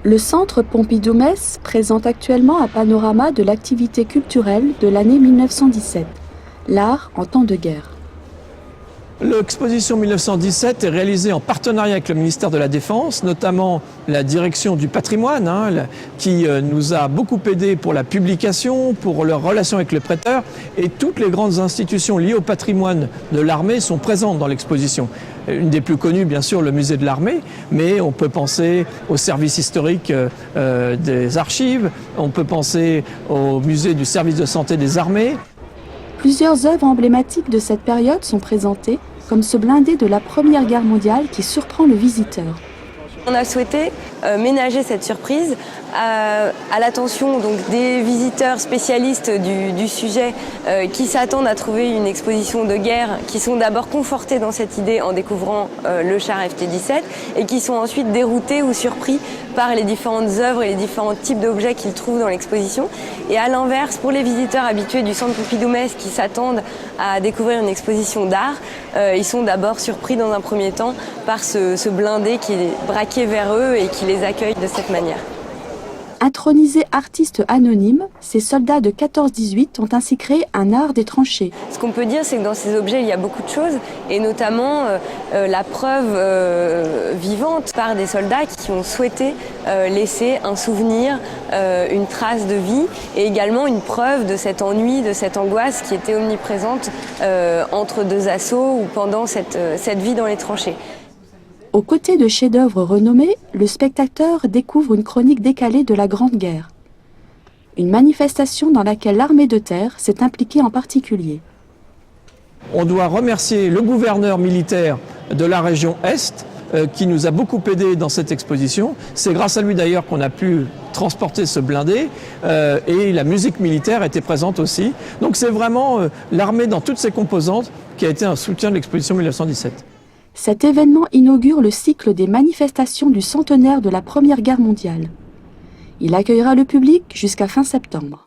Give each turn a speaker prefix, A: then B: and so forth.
A: Le Centre Pompidou-Metz présente actuellement un panorama de l'activité culturelle de l'année 1917, l'art en temps de guerre.
B: L'exposition 1917 est réalisée en partenariat avec le ministère de la Défense, notamment la direction du patrimoine, qui nous a beaucoup aidé pour la publication, pour leur relation avec le prêteur, et toutes les grandes institutions liées au patrimoine de l'armée sont présentes dans l'exposition. Une des plus connues, bien sûr, le musée de l'armée, mais on peut penser au service historique des archives, on peut penser au musée du service de santé des armées.
A: Plusieurs œuvres emblématiques de cette période sont présentées, comme ce blindé de la Première Guerre mondiale qui surprend le visiteur.
C: On a souhaité ménager cette surprise à l'attention des visiteurs spécialistes du sujet qui s'attendent à trouver une exposition de guerre, qui sont d'abord confortés dans cette idée en découvrant le char FT-17 et qui sont ensuite déroutés ou surpris par les différentes œuvres et les différents types d'objets qu'ils trouvent dans l'exposition. Et à l'inverse, pour les visiteurs habitués du Centre Pompidou-Metz qui s'attendent à découvrir une exposition d'art, ils sont d'abord surpris dans un premier temps par ce blindé qui est braqué vers eux et qui les accueille de cette manière.
A: Intronisés artistes anonymes, ces soldats de 14-18 ont ainsi créé un art des tranchées.
C: Ce qu'on peut dire, c'est que dans ces objets, il y a beaucoup de choses, et notamment la preuve vivante par des soldats qui ont souhaité laisser un souvenir, une trace de vie, et également une preuve de cet ennui, de cette angoisse qui était omniprésente entre deux assauts ou pendant cette vie dans les tranchées.
A: Aux côtés de chefs-d'œuvre renommés, le spectateur découvre une chronique décalée de la Grande Guerre. Une manifestation dans laquelle l'armée de terre s'est impliquée en particulier.
B: On doit remercier le gouverneur militaire de la région Est qui nous a beaucoup aidé dans cette exposition. C'est grâce à lui d'ailleurs qu'on a pu transporter ce blindé et la musique militaire était présente aussi. Donc c'est vraiment l'armée dans toutes ses composantes qui a été un soutien de l'exposition 1917.
A: Cet événement inaugure le cycle des manifestations du centenaire de la Première Guerre mondiale. Il accueillera le public jusqu'à fin septembre.